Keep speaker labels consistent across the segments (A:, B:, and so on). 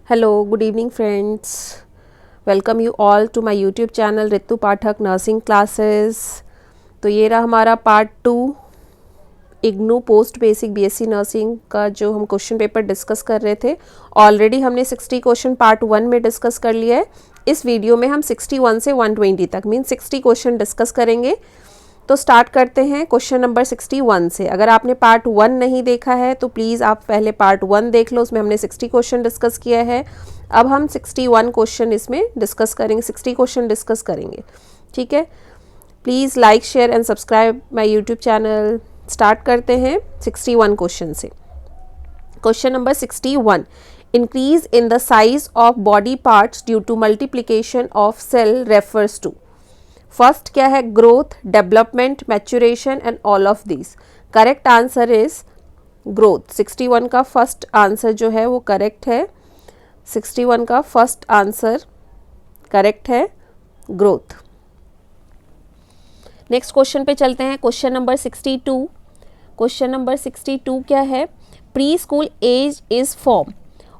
A: Hello, good evening friends. Welcome you all to my YouTube channel Ritu Pathak nursing classes. तो ये रहा हमारा part 2 IGNOU post basic BSc nursing का जो हम क्वेश्चन पेपर डिस्कस कर रहे थे। ऑलरेडी हमने 60 क्वेश्चन पार्ट 1 में डिस्कस कर लिया है। इस वीडियो में हम 61 से 120 तक मीन 60 क्वेश्चन डिस्कस करेंगे। तो स्टार्ट करते हैं क्वेश्चन नंबर 61 से। अगर आपने पार्ट 1 नहीं देखा है तो प्लीज़ आप पहले पार्ट 1 देख लो, उसमें हमने 60 क्वेश्चन डिस्कस किया है। अब हम 61 क्वेश्चन इसमें डिस्कस करेंगे, 60 क्वेश्चन डिस्कस करेंगे, ठीक है। Please like share and subscribe my YouTube channel. Start करते हैं 61 क्वेश्चन से। Question number 61, increase in the size of body parts due to multiplication of cell refers to. First क्या है? Growth, development, maturation and all of this. Correct answer is growth. 61 का first answer जो है वो correct है। 61 का first answer correct है, growth. Next question पे चलते हैं। Question number 62। क्वेश्चन नंबर 62 क्या है? Pre school age is from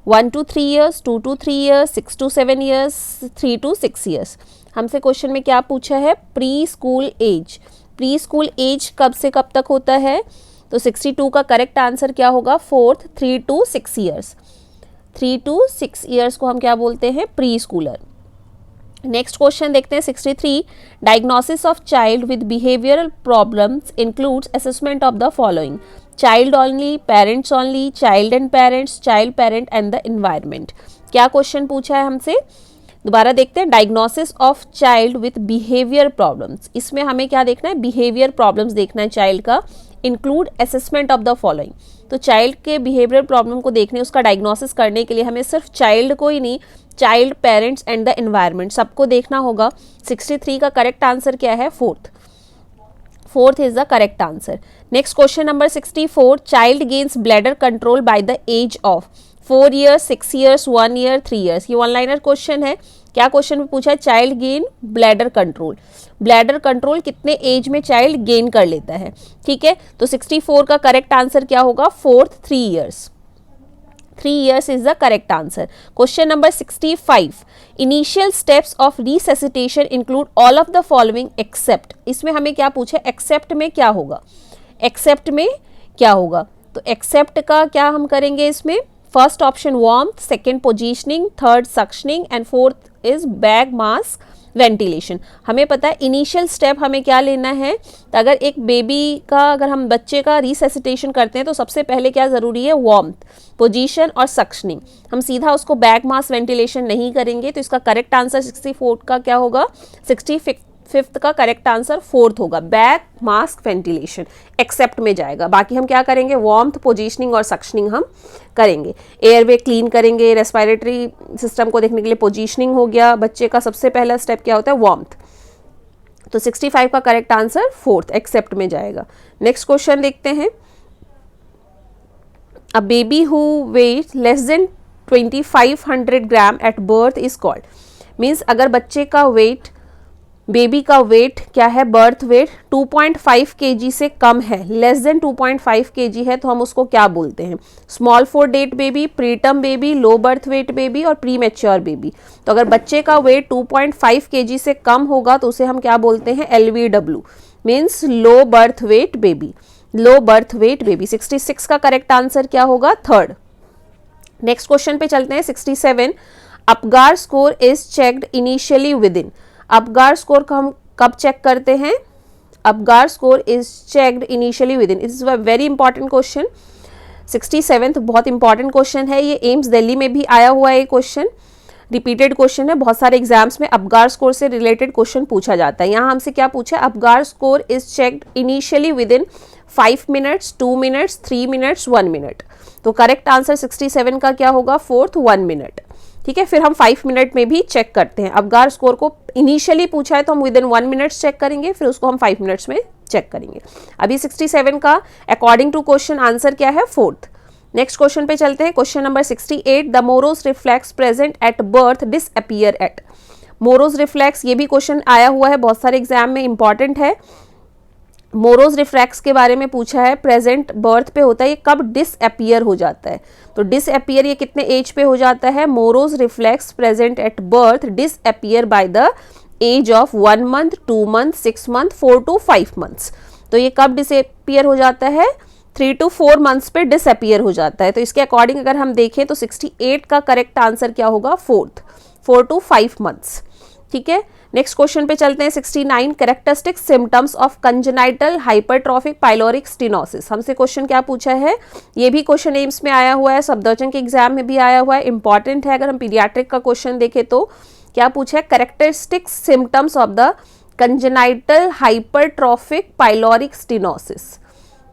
A: 1 to 3 years, 2 to 3 years, 6 to 7 years, 3 to 6 years। हमसे क्वेश्चन में क्या पूछा है? Pre school age. Pre school age कब से कब तक होता है? तो 62 का करेक्ट आंसर क्या होगा? 4th, 3 to 6 years। 3 to 6 years को हम क्या बोलते हैं? Pre Schuler. नेक्स्ट क्वेश्चन देखते हैं 63। Diagnosis of child with behavioural problems includes assessment of the following. Child only, parents only, child and parents, child parent and the environment. क्या question पूछा है हमसे? दोबारा देखते हैं। Diagnosis of child with behaviour problems, इसमें हमें क्या देखना है? बिहेवियर प्रॉब्लम्स देखना है चाइल्ड का। Include assessment of the following, तो चाइल्ड के बिहेवियर प्रॉब्लम को देखने, उसका डायग्नोसिस करने के लिए हमें सिर्फ चाइल्ड को ही नहीं, child, parents and the environment सबको देखना होगा। 63 का करेक्ट आंसर क्या है? Fourth is the correct answer. Next question number 64। Child gains bladder control by the age of 4 years, 6 years, 1 year, 3 years। ये वन लाइनर क्वेश्चन है। क्या क्वेश्चन में पूछा है? Child gain bladder control. Bladder control कितने age में child gain कर लेता है, ठीक है। तो 64 का करेक्ट आंसर क्या होगा? 3 years। 3 years is the correct answer. Question number 65। Initial steps of resuscitation include all of the following accept. इसमें हमें क्या पूछा है? एक्सेप्ट में क्या होगा? एक्सेप्ट में क्या होगा? तो एक्सेप्ट का क्या हम करेंगे इसमें? First option warmth, second positioning, third suctioning and fourth is bag mask ventilation. हमें पता है इनिशियल स्टेप हमें क्या लेना है। तो अगर एक बेबी का, अगर हम बच्चे का रिसेसिटेशन करते हैं तो सबसे पहले क्या ज़रूरी है? वार्मथ, पोजीशन और सक्शनिंग। हम सीधा उसको बैग मास्क वेंटिलेशन नहीं करेंगे। तो इसका करेक्ट आंसर 64 का क्या होगा? 65th का करेक्ट आंसर 4th होगा, बैग मास्क वेंटिलेशन। एक्सेप्ट में जाएगा। बाकी हम क्या करेंगे? वार्मथ, पोजीशनिंग और सक्शनिंग हम करेंगे। एयरवे क्लीन करेंगे। रेस्पिरेटरी सिस्टम को देखने के लिए पोजीशनिंग हो गया। बच्चे का सबसे पहला स्टेप क्या होता है? वार्मथ। तो 65 का करेक्ट आंसर 4th एक्सेप्ट में जाएगा। नेक्स्ट क्वेश्चन देखते हैं। A baby who weight less than 2500 gram at birth is called. Means अगर बच्चे का वेट, बेबी का वेट क्या है? बर्थ वेट 2.5 kg से कम है, लेस देन 2.5 kg है, तो हम उसको क्या बोलते हैं? Small for date baby, preterm baby, low birth weight baby और प्री मैच्योर बेबी। तो अगर बच्चे का वेट 2.5 kg से कम होगा तो उसे हम क्या बोलते हैं? LVW, means low birth weight baby. Low birth weight baby. 66 का करेक्ट आंसर क्या होगा? 3rd। नेक्स्ट क्वेश्चन पे चलते हैं 67। Apgar score is checked initially with in. Apgar score को हम कब चेक करते हैं? Apgar score is checked initially with in. It is a very important question. 67th बहुत इंपॉर्टेंट क्वेश्चन है। ये एम्स दिल्ली में भी आया हुआ है। ये क्वेश्चन रिपीटेड क्वेश्चन है। बहुत सारे एग्जाम्स में अपगार स्कोर से रिलेटेड क्वेश्चन पूछा जाता है। यहाँ हमसे क्या पूछा है? Apgar score is checked initially with in 5 minutes, 2 minutes, 3 minutes, 1 minute। तो करेक्ट आंसर 67 का क्या होगा? 4th, 1 minute। ठीक है। फिर हम 5 मिनट में भी चेक करते हैं। अपगार स्कोर को इनिशियली पूछा है तो हम विद इन 1 minute चेक करेंगे, फिर उसको हम 5 मिनट्स में चेक करेंगे। अभी 67 का अकॉर्डिंग टू क्वेश्चन आंसर क्या है? 4th। नेक्स्ट क्वेश्चन पे चलते हैं। Question number 68। The Moro's reflex present at birth disappear at. Moro's reflex, ये भी क्वेश्चन आया हुआ है बहुत सारे एग्जाम में, इंपॉर्टेंट है। मोरोज रिफ्रैक्स के बारे में पूछा है, प्रेजेंट बर्थ पे होता है, ये कब डिसअपियर हो जाता है? तो डिसअपियर ये कितने एज पे हो जाता है? Moro's reflex present at birth disappear by the age of 1 month, 2 month, 6 month, 4 to 5 months. तो ये कब डिसअपियर हो जाता है? 3 to 4 मंथ्स पे डिसअपियर हो जाता है। तो इसके अकॉर्डिंग अगर हम देखें तो 68 का करेक्ट आंसर क्या होगा? 4 to 5 मंथ्स। ठीक है, नेक्स्ट क्वेश्चन पे चलते हैं। 69 characteristic symptoms of congenital hypertrophic pyloric stenosis. हमसे क्वेश्चन क्या पूछा है? ये भी क्वेश्चन एम्स में आया हुआ है, सफदरजंग के एग्जाम में भी आया हुआ है, इंपॉर्टेंट है। अगर हम पीडियाट्रिक का क्वेश्चन देखें तो क्या पूछा है? Characteristic symptoms of the congenital hypertrophic pyloric stenosis.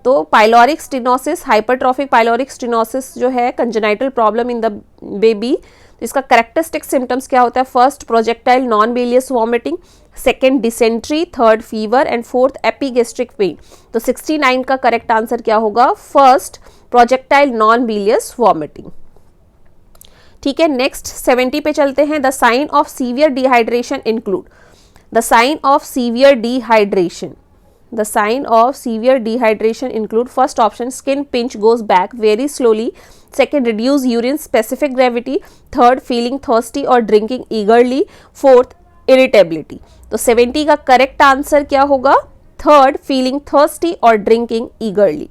A: तो pyloric stenosis, hypertrophic pyloric stenosis जो है congenital problem in the baby, इसका कैरेक्टरिस्टिक सिम्टम्स क्या होता है? First projectile non bilious vomiting, second dysentery, third fever and fourth epigastric pain. तो 69 का correct answer क्या होगा? First projectile non bilious vomiting. ठीक है, नेक्स्ट 70 पे चलते हैं। The sign of severe dehydration include. The sign of severe dehydration, the sign of severe dehydration include first option skin pinch goes back very slowly, second reduce urine specific gravity, third feeling thirsty or drinking eagerly, fourth irritability। तो 70 का correct answer क्या होगा? Third feeling thirsty और drinking ईगरली।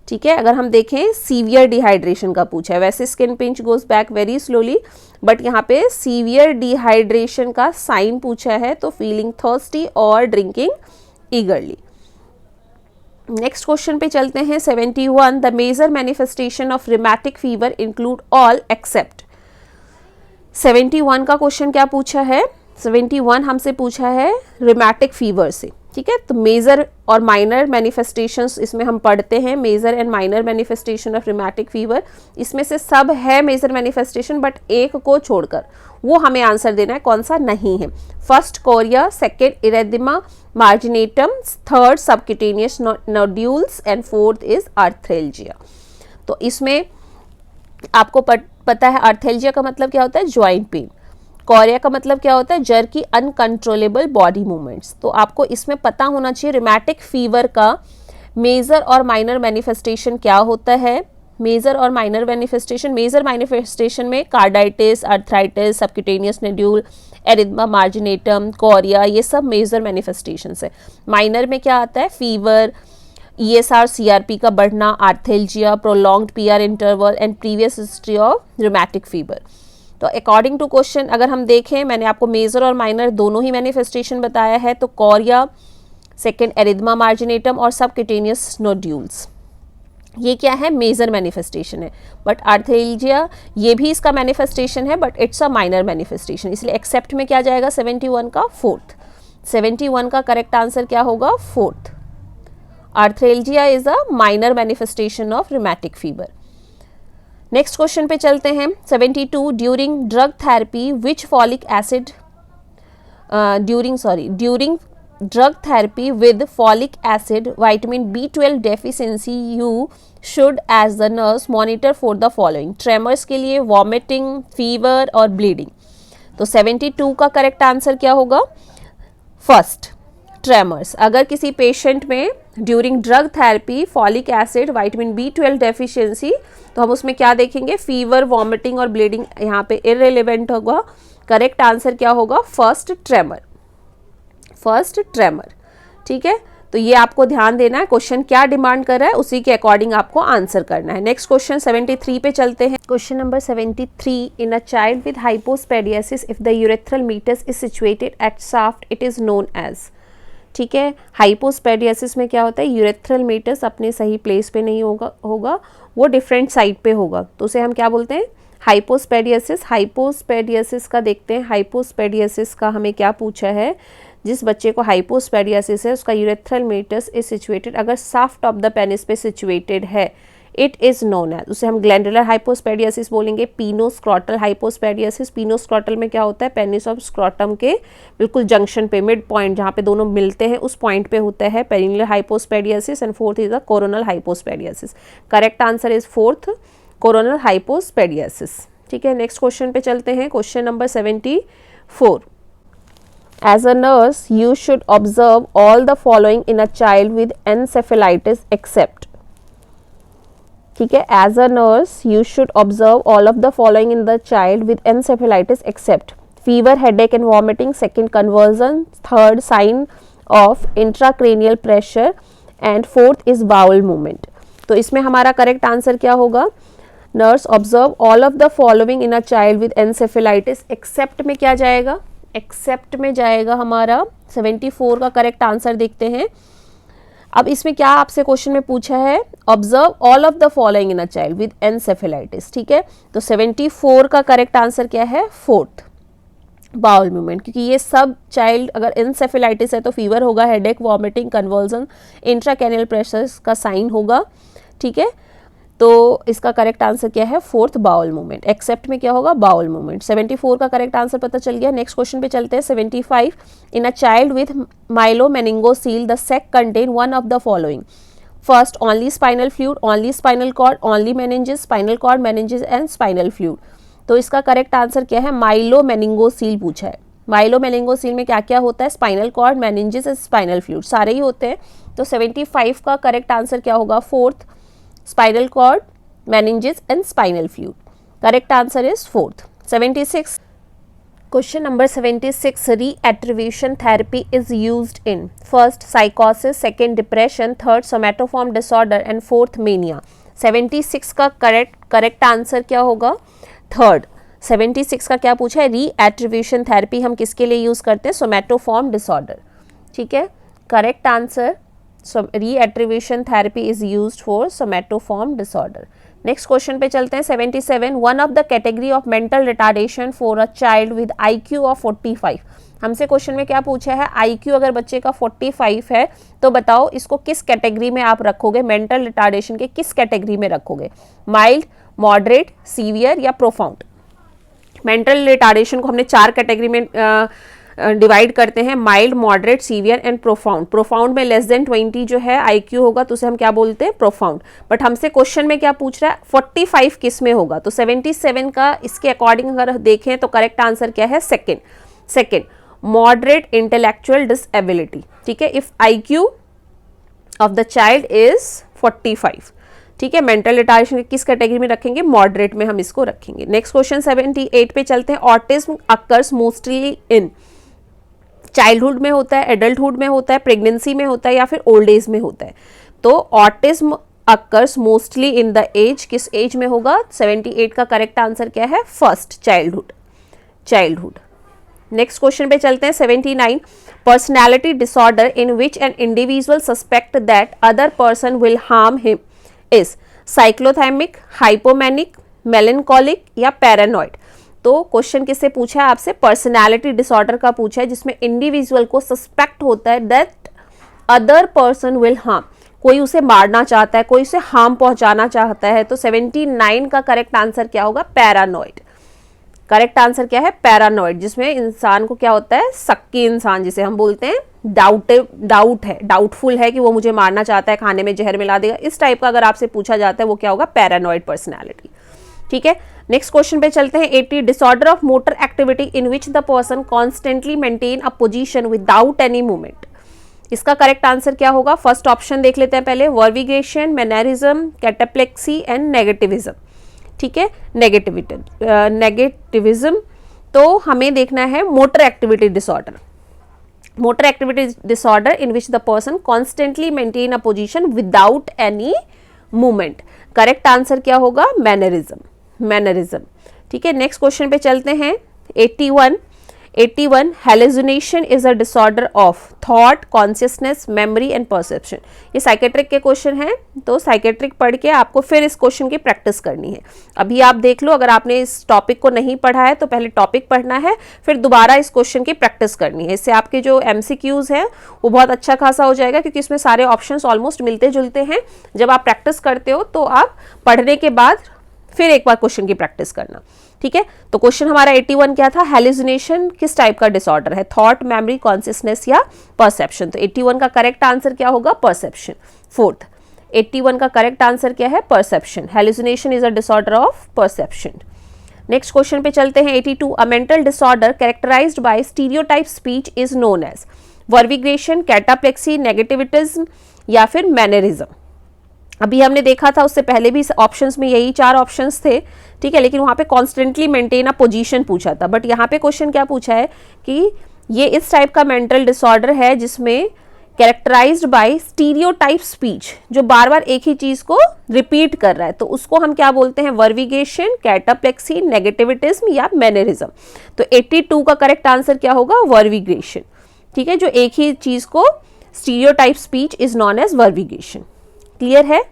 A: ठीक है, अगर हम देखें सीवियर डिहाइड्रेशन का पूछा है, वैसे skin pinch goes back very slowly, but यहाँ पे सीवियर डिहाइड्रेशन का साइन पूछा है, तो फीलिंग थर्स्टी और ड्रिंकिंग eagerly। नेक्स्ट क्वेश्चन पे चलते हैं। 71 the major manifestation of rheumatic fever include all except. 71 का क्वेश्चन क्या पूछा है? 71 हमसे पूछा है रिमैटिक फीवर से। ठीक है, तो मेजर और माइनर मैनिफेस्टेशंस इसमें हम पढ़ते हैं, major and minor manifestation of rheumatic fever. इसमें से सब है मेजर मैनिफेस्टेशन, बट एक को छोड़कर वो हमें आंसर देना है कौन सा नहीं है। First chorea, second erythema marginatum, third subcutaneous nodules and fourth is arthralgia. तो इसमें आपको पता है आर्थेल्जिया का मतलब क्या होता है? Joint pain. कोरिया का मतलब क्या होता है? जर की अनकंट्रोलेबल बॉडी मूवमेंट्स। तो आपको इसमें पता होना चाहिए रिमैटिक फीवर का मेजर और माइनर मैनिफेस्टेशन क्या होता है। मेजर और माइनर मैनिफेस्टेशन, मेजर मैनिफेस्टेशन में carditis, arthritis, subcutaneous nodule, erythema marginatum, chorea, ये सब मेजर मैनिफेस्टेशंस है। माइनर में क्या आता है? फीवर, ESR CRP का बढ़ना, arthralgia, prolonged PR interval and previous history of rheumatic fever. तो अकॉर्डिंग टू क्वेश्चन अगर हम देखें, मैंने आपको मेजर और माइनर दोनों ही मैनिफेस्टेशन बताया है। तो कोरिया, सेकेंड एरिथमा मार्जिनेटम और सबक्यूटेनियस नोड्यूल्स, ये क्या है? मेजर मैनिफेस्टेशन है। बट आर्थेल्जिया ये भी इसका मैनिफेस्टेशन है, but it's a minor manifestation, इसलिए एक्सेप्ट में क्या जाएगा? 71 का फोर्थ। 71 का करेक्ट आंसर क्या होगा? Fourth. Arthralgia is a minor manifestation of rheumatic fever. Next question पे चलते हैं। 72 during drug therapy with folic acid during drug therapy with folic acid vitamin B12 deficiency you should as the nurse monitor for the following। tremors के लिए vomiting, fever और bleeding। तो 72 का correct answer क्या होगा? First tremors. अगर किसी patient में during drug therapy folic acid vitamin B12 deficiency, तो हम उसमें क्या देखेंगे? फीवर, वॉमिटिंग और ब्लीडिंग यहाँ पे इररिलेवेंट होगा। करेक्ट आंसर क्या होगा? First tremor. First tremor. ठीक है, तो ये आपको ध्यान देना है, क्वेश्चन क्या डिमांड कर रहा है उसी के अकॉर्डिंग आपको आंसर करना है। नेक्स्ट क्वेश्चन 73 पे चलते हैं। Question number 73 in a child with hypospadias if the urethral meatus is situated at shaft it is known as. ठीक है, हाइपोस्पेडियासिस में क्या होता है? यूरेथ्रल मीटस अपने सही प्लेस पे नहीं होगा, वो डिफरेंट साइड पे होगा, तो उसे हम क्या बोलते हैं? हाइपोस्पेडियासिस। हाइपोस्पेडियासिस का देखते हैं। हाइपोस्पेडियासिस का हमें क्या पूछा है? जिस बच्चे को हाइपोस्पेडियासिस है उसका यूरेथ्रल मीटस इज सिचुएटेड, अगर शाफ्ट ऑफ द पेनिस पे सिचुएटेड है, इट इज नोन एज, उसे हम ग्लैंडुलर हाइपोस्पेडियासिस बोलेंगे। पिनोस्क्रोटल हाइपोस्पेडियासिस, पिनोस्क्रोटल में क्या होता है? पेनिस और स्क्रोटम के बिल्कुल जंक्शन पे, मिड पॉइंट जहाँ पे दोनों मिलते हैं उस पॉइंट पे होता है perineal hypospadias. And fourth is the coronal hypospadias. Correct answer is fourth, coronal hypospadias. ठीक है, नेक्स्ट क्वेश्चन पे चलते हैं। Question number 74 As a nurse, you should observe all the following in a child with encephalitis except. ठीक है, as a nurse you should observe all of the following in the child with encephalitis except fever, headache and vomiting, second convulsion, third sign of intracranial pressure and fourth is bowel movement. तो इसमें हमारा correct answer क्या होगा? Nurse observe all of the following in a child with encephalitis except में क्या जाएगा? Accept में जाएगा हमारा 74 का करेक्ट आंसर देखते हैं. अब इसमें क्या आपसे क्वेश्चन में पूछा है? Observe all of the following in a child with encephalitis. ठीक है, तो 74 का करेक्ट आंसर क्या है? Fourth, bowel movement. क्योंकि ये सब चाइल्ड अगर एनसेफेलाइटिस है तो फीवर होगा, हेडेक, वॉमिटिंग, कन्वर्जन, इंट्राकैनियल प्रेशर का साइन होगा. ठीक है, तो इसका करेक्ट आंसर क्या है? Fourth, bowel movement. एक्सेप्ट में क्या होगा? Bowel movement. 74 का करेक्ट आंसर पता चल गया. नेक्स्ट क्वेश्चन पे चलते हैं. 75 in a child with myelomeningocele the sac contain one of the following. First, only spinal fluid, only spinal cord, only meninges, spinal cord, meninges and spinal fluid. तो इसका correct answer क्या है? माइलोमेनिंगोसील पूछा है. माइलोमेनिंगोसील में क्या क्या होता है? Spinal cord, meninges and spinal fluid सारे ही होते हैं. तो 75 का करेक्ट आंसर क्या होगा? Fourth, spinal cord, meninges and spinal fluid. Correct answer is fourth. 76. Question number 76. Reattribution therapy is used in first psychosis, second depression, third somatoform disorder and fourth mania. 76 का correct answer क्या होगा? Third. 76 का क्या पूछा है? रीएट्रीब्यूशन therapy हम किसके लिए यूज करते हैं? Somatoform disorder. ठीक है, correct answer. So reattribution therapy is used for somatoform disorder. Next question पे चलते हैं. 77. One of the category of mental retardation for a child with IQ of 45. हमसे क्वेश्चन में क्या पूछा है? IQ अगर बच्चे का 45 है तो बताओ इसको किस कैटेगरी में आप रखोगे? मेंटल रिटार्डेशन के किस कैटेगरी में रखोगे? माइल्ड, मॉडरेट, सीवियर या प्रोफाउंड? मेंटल रिटार्डेशन को हमने 4 कैटेगरी में डिवाइड करते हैं. Mild, moderate, severe and profound. Profound में लेस देन 20 जो है आईक्यू होगा तो उसे हम क्या बोलते हैं? प्रोफाउंड. बट हमसे क्वेश्चन में क्या पूछ रहा है? 45 किस में होगा? तो 77 का इसके अकॉर्डिंग अगर देखें तो करेक्ट आंसर क्या है? Second, moderate intellectual disability. ठीक है, if IQ of the child is 45. ठीक है, मेंटल रिटार्डेशन किस कैटेगरी में रखेंगे? मॉडरेट में हम इसको रखेंगे. नेक्स्ट क्वेश्चन 78 पे चलते हैं. Autism occurs mostly in childhood में होता है, एडल्टहुड में होता है, प्रेगनेंसी में होता है या फिर ओल्ड एज में होता है? तो autism occurs mostly in the age. किस एज में होगा? 78 का करेक्ट आंसर क्या है? First, childhood. नेक्स्ट क्वेश्चन पे चलते हैं. 79. Personality disorder in which an individual suspect that other person will harm him is cyclothymic, hypomanic, melancholic या पैरानॉइड. तो क्वेश्चन किससे पूछा है आपसे? पर्सनैलिटी डिसऑर्डर का पूछा है जिसमें इंडिविजुअल को सस्पेक्ट होता है that other person will harm, कोई उसे मारना चाहता है, कोई उसे हार्म पहुंचाना चाहता है. तो 79 का करेक्ट आंसर क्या होगा? पैरानॉइड. करेक्ट आंसर क्या है? पैरानॉइड, जिसमें इंसान को क्या होता है? शक्की इंसान जिसे हम बोलते हैं, डाउटफुल है कि वो मुझे मारना चाहता है, खाने में जहर मिला देगा. इस टाइप का अगर आपसे पूछा जाता है वो क्या होगा? Paranoid personality. ठीक है, नेक्स्ट क्वेश्चन पे चलते हैं. 80. Disorder of motor activity in which the person constantly maintain a position without any movement. इसका करेक्ट आंसर क्या होगा? फर्स्ट ऑप्शन देख लेते हैं पहले. वर्विगेशन, मैनरिज्म, कैटाप्लेक्सी एंड नेगेटिविज्म. ठीक है, नेगेटिविज्म. तो हमें देखना है motor activity disorder. Motor activity disorder in which the person constantly maintain a position without any movement. Correct answer क्या होगा? मैनरिज्म. ठीक है, नेक्स्ट क्वेश्चन पे चलते हैं. 81. Hallucination is a disorder of thought, consciousness, memory and perception. ये psychiatric के question हैं, तो साइकेट्रिक पढ़ के आपको फिर इस क्वेश्चन की प्रैक्टिस करनी है. अभी आप देख लो, अगर आपने इस टॉपिक को नहीं पढ़ा है तो पहले टॉपिक पढ़ना है, फिर दोबारा इस क्वेश्चन की प्रैक्टिस करनी है. इससे आपके जो MCQs हैं वो बहुत अच्छा खासा हो जाएगा, क्योंकि इसमें सारे ऑप्शंस ऑलमोस्ट मिलते जुलते हैं. जब आप प्रैक्टिस करते हो तो आप पढ़ने के बाद फिर एक बार क्वेश्चन की प्रैक्टिस करना. ठीक है, तो क्वेश्चन हमारा 81 क्या था? हेलुसिनेशन किस टाइप का डिसऑर्डर है? थॉट, मेमोरी, कॉन्शियसनेस या परसेप्शन. तो 81 का करेक्ट आंसर क्या होगा? परसेप्शन. फोर्थ, 81 का करेक्ट आंसर क्या है? Perception. Hallucination is a disorder of perception. Next question पे चलते हैं 82 a mental disorder characterised by stereotype speech is known as verbigeration, cataplexy, negativism या फिर मैनरिज्म। अभी हमने देखा था उससे पहले भी ऑप्शंस में यही 4 ऑप्शंस थे, ठीक है, लेकिन वहां पे कॉन्स्टेंटली मेंटेन अ पोजीशन पूछा था, बट यहाँ पे क्वेश्चन क्या पूछा है कि ये इस टाइप का मेंटल डिसऑर्डर है जिसमें कैरेक्टराइज्ड बाय स्टीरियोटाइप स्पीच, जो बार बार एक ही चीज को रिपीट कर रहा है, तो उसको हम क्या बोलते हैं, वर्विगेशन, कैटाप्लेक्सी, नेगेटिविटिज्म या मैनरिज्म। तो 82 का करेक्ट आंसर क्या होगा, वर्विगेशन, ठीक है, जो एक ही चीज को stereotype speech is known as verbigeration. Clear है।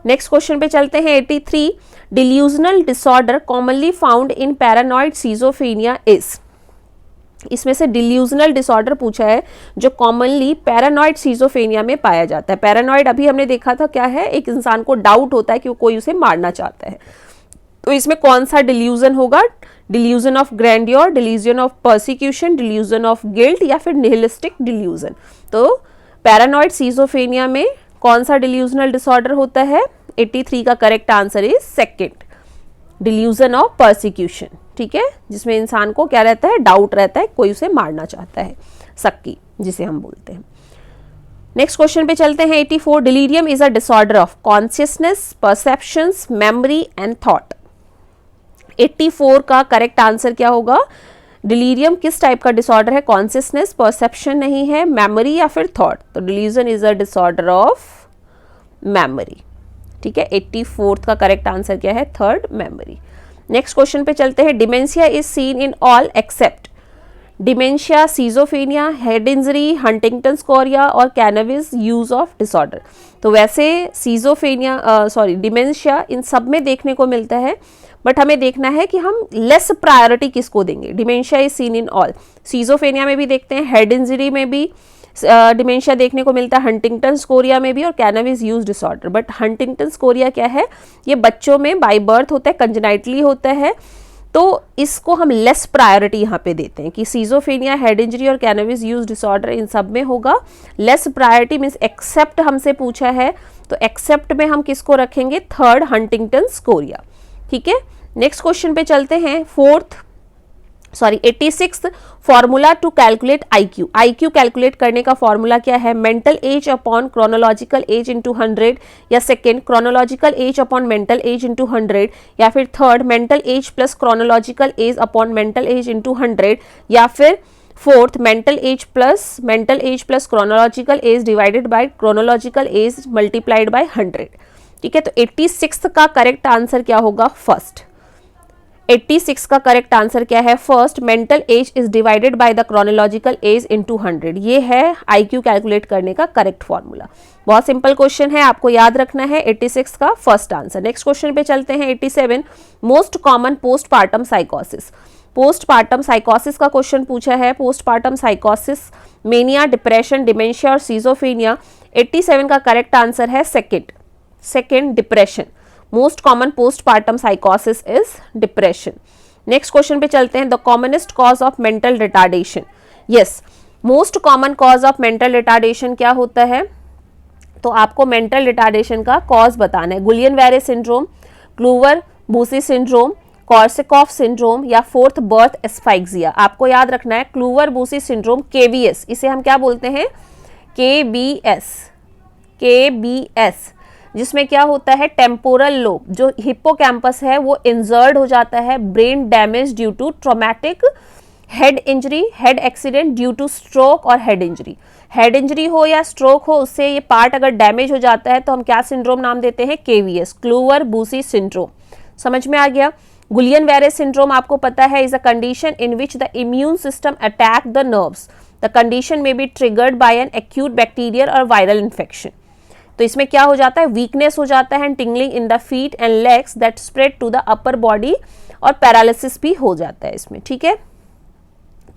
A: नेक्स्ट क्वेश्चन पे चलते हैं 83 delusional disorder commonly found in paranoid schizophrenia is. इसमें से डिल्यूजनल डिसऑर्डर पूछा है जो कॉमनली पैरानॉइड सिजोफ्रेनिया में पाया जाता है। पैरानॉइड अभी हमने देखा था क्या है, एक इंसान को डाउट होता है कि वो कोई उसे मारना चाहता है, तो इसमें कौन सा डिल्यूजन होगा, delusion of grandeur, delusion of persecution, delusion of guilt या फिर निहिलिस्टिक डिल्यूजन। तो पैरानॉइड सिजोफ्रेनिया में कौन सा डिल्यूजनल डिसऑर्डर होता है, 83 का correct answer is second, delusion of persecution, ठीक है, जिसमें इंसान को क्या रहता है, डाउट रहता है, कोई उसे मारना चाहता है, सक्की जिसे हम बोलते हैं। नेक्स्ट क्वेश्चन पे चलते हैं 84 delirium is a disorder of consciousness, perceptions, memory and thought. 84 का करेक्ट आंसर क्या होगा, डिलीरियम किस टाइप का डिसऑर्डर है, कॉन्शियसनेस, परसेप्शन नहीं है, मेमोरी या फिर थॉट, तो delusion is a disorder of memory, ठीक है। 84 का करेक्ट आंसर क्या है, थर्ड, मेमोरी। नेक्स्ट क्वेश्चन पे चलते हैं dementia is seen in all except dementia, schizophrenia, head injury, Huntington Korea और कैनविस यूज ऑफ डिसऑर्डर। तो वैसे सीजोफ्रेनिया डिमेंशिया इन सब में देखने को मिलता है, बट हमें देखना है कि हम लेस प्रायोरिटी किसको देंगे। Dementia is seen in all, schizophrenia में भी देखते हैं, हेड इंजरी में भी डिमेंशिया देखने को मिलता है, हंटिंगटन कोरिया में भी और cannabis use disorder. But Huntington chorea क्या है, ये बच्चों में बाय बर्थ होता है, कंजेनाइटली होता है, तो इसको हम लेस प्रायोरिटी यहाँ पे देते हैं कि सीजोफ्रेनिया, हेड इंजरी और कैनविस यूज डिसऑर्डर इन सब में होगा लेस प्रायोरिटी। मीन्स एक्सेप्ट हमसे पूछा है, तो एक्सेप्ट में हम किसको रखेंगे, थर्ड, हंटिंगटन कोरिया, ठीक है। नेक्स्ट क्वेश्चन पे चलते हैं 86 formula to calculate IQ। IQ calculate करने का फॉर्मूला क्या है, mental age upon chronological age into 100, या second chronological age upon mental age into 100, या फिर third mental age plus chronological age upon mental age into 100, या फिर fourth mental age plus chronological age divided by chronological age multiplied by 100, ठीक है। तो 86 का correct answer क्या होगा, फर्स्ट। 86 का करेक्ट आंसर क्या है, first, mental as is divided by the chronological age into 100। ये है IQ कैलकुलेट करने का करेक्ट फॉर्मूला। बहुत सिंपल क्वेश्चन है, आपको याद रखना है 86 का फर्स्ट आंसर। नेक्स्ट क्वेश्चन पे चलते हैं 87 मोस्ट कॉमन पोस्टपार्टम साइकोसिस। पोस्टपार्टम साइकोसिस का क्वेश्चन पूछा है, पोस्टपार्टम साइकोसिस, मेनिया, डिप्रेशन, डिमेंशिया और सीजोफ्रेनिया। 87 का करेक्ट आंसर है second, depression. Most common postpartum साइकोसिस इज डिप्रेशन। नेक्स्ट क्वेश्चन पे चलते हैं the commonest cause of mental retardation. Yes, most common cause of mental retardation क्या होता है, तो आपको मेंटल रिटार्डेशन का कॉज बताना है। गुलियन-वेरे सिंड्रोम, क्लूवर-बूसी सिंड्रोम, कॉर्सैकॉफ सिंड्रोम या फोर्थ बर्थ एस्फाइक्सिया। आपको याद रखना है क्लूवर-बूसी सिंड्रोम, KBS, इसे हम क्या बोलते हैं, KBS, जिसमें क्या होता है, टेम्पोरल लोब, जो हिप्पोकैम्पस है वो इंजर्ड हो जाता है, brain damage due to traumatic head injury, head accident due to stroke और हेड इंजरी। हेड इंजरी हो या स्ट्रोक हो, उससे ये पार्ट अगर डैमेज हो जाता है तो हम क्या सिंड्रोम नाम देते हैं, KBS, क्लूवर-बूसी सिंड्रोम। समझ में आ गया। गुलियन-वेरे सिंड्रोम आपको पता है is a condition in which the immune system attack the nerves. The condition may be triggered by an acute bacterial और वायरल इन्फेक्शन। तो इसमें क्या हो जाता है, वीकनेस हो जाता है, tingling in the feet and legs that spread to the upper body, और पैरालिसिस भी हो जाता है इसमें, ठीक है।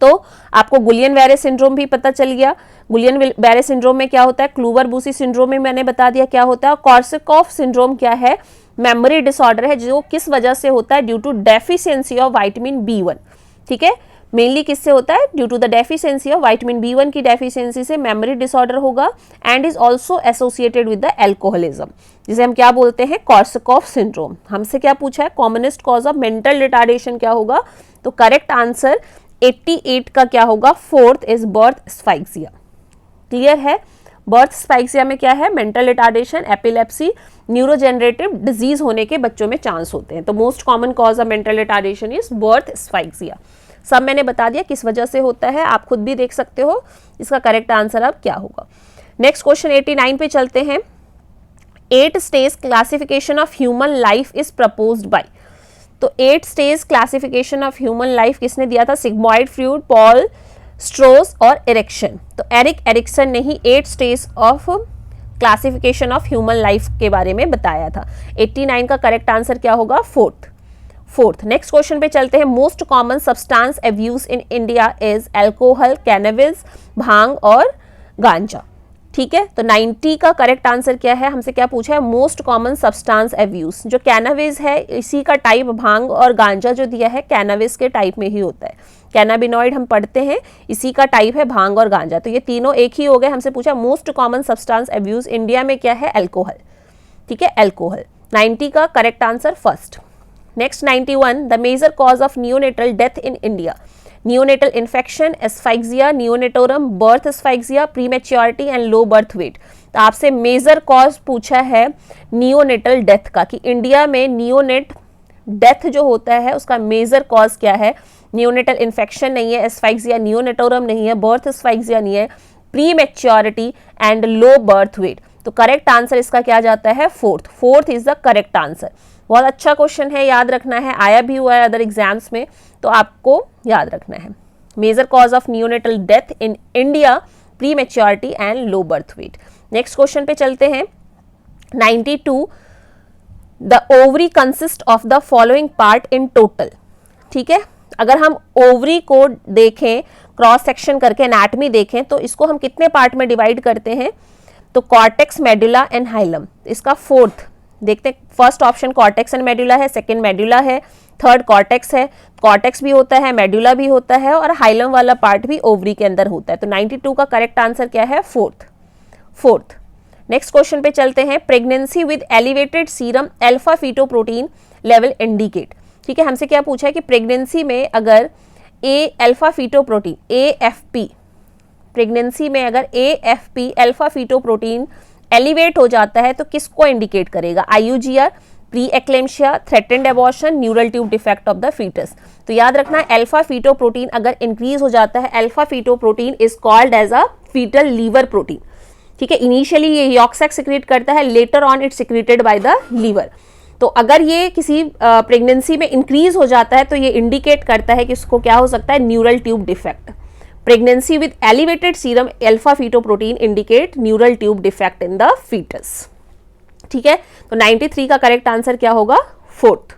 A: तो आपको गुलियन-वेरे सिंड्रोम भी पता चल गया। गुलियन-वेरे सिंड्रोम में क्या होता है, क्लूवर-बूसी सिंड्रोम में मैंने बता दिया क्या होता है। कॉर्सैकॉफ सिंड्रोम क्या है, मेमोरी डिसऑर्डर है, जो किस वजह से होता है, due to deficiency of vitamin B1, ठीक है। मेनली किससे होता है, due to the deficiency of vitamin B1 की डेफिशिएंसी से मेमोरी डिसऑर्डर होगा, and is also associated with the alcoholism, जिसे हम क्या बोलते हैं, कॉर्सकॉफ सिंड्रोम। हमसे क्या पूछा है, commonest cause of mental retardation क्या होगा, तो करेक्ट आंसर 88 का क्या होगा, fourth is birth asphyxia. Clear है, बर्थ एस्फाइक्सिया में क्या है, mental retardation, epilepsy, neurodegenerative disease होने के बच्चों में चांस होते हैं। तो most common cause of mental retardation is birth asphyxia. सब मैंने बता दिया किस वजह से होता है, आप खुद भी देख सकते हो इसका करेक्ट आंसर अब क्या होगा। नेक्स्ट क्वेश्चन 89 पे चलते हैं। 8 stage classification of human life is proposed by, तो 8 stage classification of human life किसने दिया था, सिग्मॉइड फ्रूड, पॉल स्ट्रोस और एरिक्सन। तो एरिक्सन ने ही 8 stage of classification of human life के बारे में बताया था। 89 का करेक्ट आंसर क्या होगा, फोर्थ। नेक्स्ट क्वेश्चन पे चलते हैं। Most common substance abuse in India is alcohol, cannabis, bhang और गांजा। ठीक है, तो 90 का करेक्ट आंसर क्या है, हमसे क्या पूछा है, मोस्ट कॉमन सब्सटेंस अब्यूज। जो कैनबिस है इसी का टाइप, भांग और गांजा जो दिया है कैनबिस के टाइप में ही होता है। कैनाबिनॉइड हम पढ़ते हैं, इसी का टाइप है भांग और गांजा। तो ये तीनों एक ही हो गए। हमसे पूछा most common substance abuse India में क्या है, अल्कोहल। ठीक है, अल्कोहल। 90 का correct answer first. Next 91, the major cause of neonatal death in India, neonatal infection, asphyxia, neonatorum, birth asphyxia, prematurity and low birth weight. तो आपसे मेजर कॉज पूछा है नियोनेटल डेथ का, कि इंडिया में नियोनेट डेथ जो होता है उसका मेजर कॉज क्या है। नियोनेटल इन्फेक्शन नहीं है, एस्फाइक्सिया, नियोनेटोरम नहीं है, बर्थ एस्फाइक्सिया नहीं है, prematurity and low birth weight. तो करेक्ट आंसर इसका क्या जाता है, fourth is the correct answer. बहुत अच्छा क्वेश्चन है, याद रखना है, आया भी हुआ है अदर एग्जाम्स में, तो आपको याद रखना है। Major cause of neonatal death in India, prematurity and low birth weight. Next question पे चलते हैं। 92, the ovary consist of the following part in total. ठीक है, अगर हम ओवरी को देखें, क्रॉस सेक्शन करके एनाटमी देखें, तो इसको हम कितने पार्ट में डिवाइड करते हैं, तो कॉर्टेक्स, मेडुला एंड हाइलम। इसका फोर्थ देखते हैं। First option cortex and medulla है, सेकंड मेडुला है, थर्ड कॉर्टेक्स है। कॉर्टेक्स भी होता है, मेडुला भी होता है, और हाइलम वाला पार्ट भी ओवरी के अंदर होता है। तो 92 का करेक्ट आंसर क्या है, फोर्थ। नेक्स्ट क्वेश्चन पे चलते हैं। Pregnancy with elevated serum alpha fetoprotein level indicate. ठीक है, हमसे क्या पूछा है कि प्रेगनेंसी में अगर अल्फा फीटोप्रोटीन AFP, प्रेगनेंसी में अगर AFP अल्फा फीटोप्रोटीन एलिवेट हो जाता है तो किसको इंडिकेट करेगा, IUGR, pre eclampsia, threatened abortion, neural tube defect of the foetus. तो याद रखना है, अल्फा फीटोप्रोटीन अगर इंक्रीज हो जाता है, alpha foetoprotein is called as a foetal liver protein. ठीक है, इनिशियली ये यॉर्क सैक सिक्रीट करता है, later on it secreted by the liver. तो अगर ये किसी प्रेगनेंसी में इंक्रीज हो जाता है तो ये इंडिकेट करता है कि इसको क्या हो सकता है, neural tube defect. Pregnancy with elevated serum alpha foetoprotein indicate neural tube defect in the foetus. ठीक है, तो 93 का करेक्ट आंसर क्या होगा, फोर्थ।